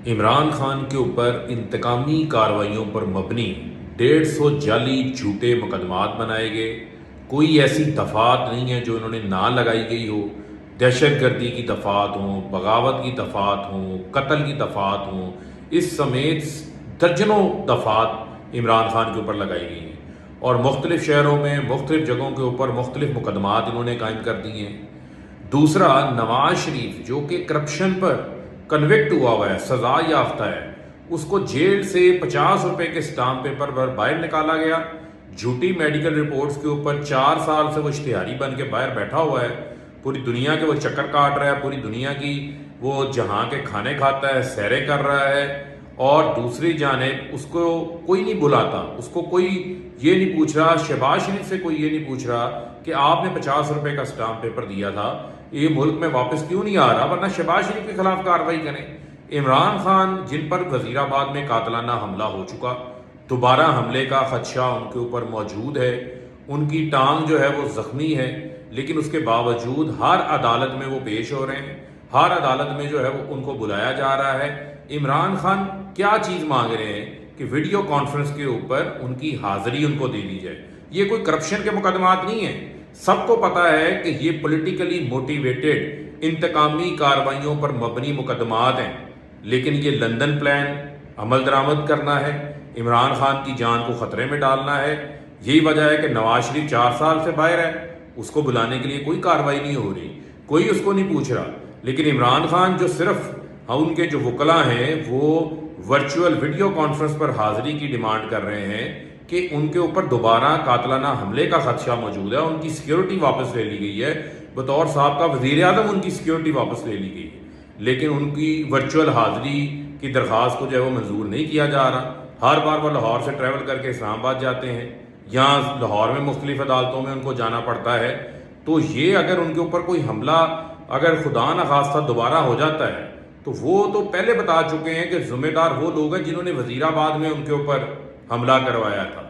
عمران خان کے اوپر انتقامی کارروائیوں پر مبنی 150 جعلی جھوٹے مقدمات بنائے گئے. کوئی ایسی دفعات نہیں ہے جو انہوں نے نہ لگائی گئی ہو. دہشت گردی کی دفعات ہوں، بغاوت کی دفعات ہوں، قتل کی دفعات ہوں، اس سمیت درجنوں دفعات عمران خان کے اوپر لگائی گئی ہیں اور مختلف شہروں میں مختلف جگہوں کے اوپر مختلف مقدمات انہوں نے قائم کر دیے ہیں. دوسرا، نواز شریف جو کہ کرپشن پر کنوکٹ ہوا ہے، سزا یافتہ ہے، اس کو جیل سے 50 روپے کے اسٹامپ پیپر پر باہر نکالا گیا. جھوٹی میڈیکل رپورٹس کے اوپر 4 سال سے وہ اشتہاری بن کے باہر بیٹھا ہوا ہے. پوری دنیا کے وہ چکر کاٹ رہا ہے، پوری دنیا کی وہ جہاں کے کھانے کھاتا ہے، سیریں کر رہا ہے. اور دوسری جانب اس کو کوئی نہیں بلاتا، اس کو کوئی یہ نہیں پوچھ رہا، شہباز شریف سے کوئی یہ نہیں پوچھ رہا کہ آپ نے 50 روپے کا اسٹامپ پیپر دیا تھا، یہ ملک میں واپس کیوں نہیں آ رہا، ورنہ شہباز شریف کے خلاف کارروائی کریں. عمران خان جن پر وزیر آباد میں قاتلانہ حملہ ہو چکا، دوبارہ حملے کا خدشہ ان کے اوپر موجود ہے، ان کی ٹانگ جو ہے وہ زخمی ہے، لیکن اس کے باوجود ہر عدالت میں وہ پیش ہو رہے ہیں، ہر عدالت میں جو ہے وہ ان کو بلایا جا رہا ہے. عمران خان کیا چیز مانگ رہے ہیں کہ ویڈیو کانفرنس کے اوپر ان کی حاضری ان کو دے دی جائے. یہ کوئی کرپشن کے مقدمات نہیں ہیں. سب کو پتا ہے کہ یہ پولیٹیکلی موٹیویٹڈ انتقامی کارروائیوں پر مبنی مقدمات ہیں، لیکن یہ لندن پلان عمل درآمد کرنا ہے، عمران خان کی جان کو خطرے میں ڈالنا ہے. یہی وجہ ہے کہ نواز شریف 4 سال سے باہر ہے، اس کو بلانے کے لیے کوئی کارروائی نہیں ہو رہی، کوئی اس کو نہیں پوچھ رہا. لیکن عمران خان جو صرف ان کے جو وکلاء ہیں وہ ورچوئل ویڈیو کانفرنس پر حاضری کی ڈیمانڈ کر رہے ہیں کہ ان کے اوپر دوبارہ قاتلانہ حملے کا خدشہ موجود ہے، ان کی سیکیورٹی واپس لے لی گئی ہے، بطور صاحب کا وزیر اعظم ان کی سیکیورٹی واپس لے لی گئی ہے، لیکن ان کی ورچوئل حاضری کی درخواست کو جو ہے وہ منظور نہیں کیا جا رہا. ہر بار وہ لاہور سے ٹریول کر کے اسلام آباد جاتے ہیں، یہاں لاہور میں مختلف عدالتوں میں ان کو جانا پڑتا ہے. تو یہ اگر ان کے اوپر کوئی حملہ اگر خدا نخواستہ دوبارہ ہو جاتا ہے تو وہ تو پہلے بتا چکے ہیں کہ ذمہ دار وہ لوگ ہیں جنہوں نے وزیر آباد میں ان کے اوپر حملہ کروایا تھا،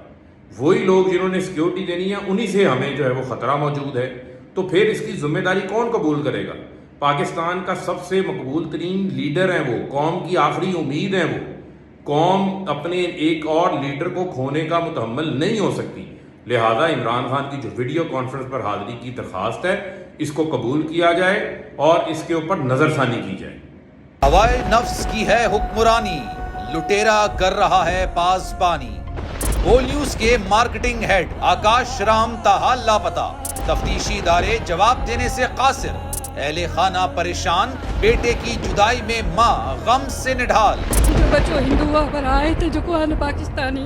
وہی لوگ جنہوں نے سیکیورٹی دینی ہے، انہی سے ہمیں جو ہے وہ خطرہ موجود ہے. تو پھر اس کی ذمہ داری کون قبول کرے گا؟ پاکستان کا سب سے مقبول ترین لیڈر ہیں وہ، قوم کی آخری امید ہیں وہ. قوم اپنے ایک اور لیڈر کو کھونے کا متحمل نہیں ہو سکتی. لہذا عمران خان کی جو ویڈیو کانفرنس پر حاضری کی درخواست ہے، اس کو قبول کیا جائے اور اس کے اوپر نظر ثانی کی جائے. ہوائے نفس کی ہے حکمرانی، لٹیرا کر رہا ہے پاسبانی. بول نیوز کے مارکیٹنگ ہیڈ آکاش رام تاحال لاپتہ، تفتیشی ادارے جواب دینے سے قاصر. اہل خانہ پریشان، بیٹے کی جدائی میں ماں غم سے نڈھال. جو بچو ہندو پر آئے تھے جو کو پاکستانی،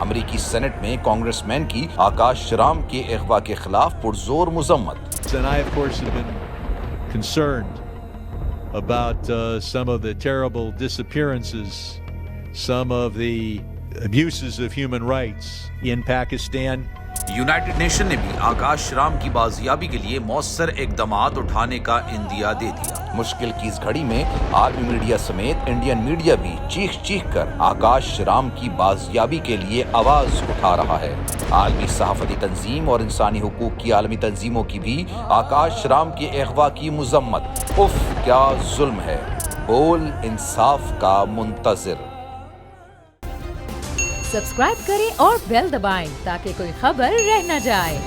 امریکی سینٹ میں کانگریس مین کی آکاش رام کے اغوا کے خلاف پرزور مذمت. And I, of course, have been concerned about some of the terrible disappearances, some of the abuses of human rights in Pakistan. United nation نے بھی آکاش رام کی بازیابی کے لیے مؤثر اقدامات اٹھانے کا عندیہ دے دیا. مشکل کی اس گھڑی میں عالمی میڈیا سمیت انڈین میڈیا بھی چیخ چیخ کر آکاش رام کی بازیابی کے لیے آواز اٹھا رہا ہے. عالمی صحافتی تنظیم اور انسانی حقوق کی عالمی تنظیموں کی بھی آکاش رام کے اغوا کی مذمت. اف کیا ظلم ہے، بول انصاف کا منتظر. سبسکرائب کریں اور بیل دبائیں تاکہ کوئی خبر رہ نہ جائے.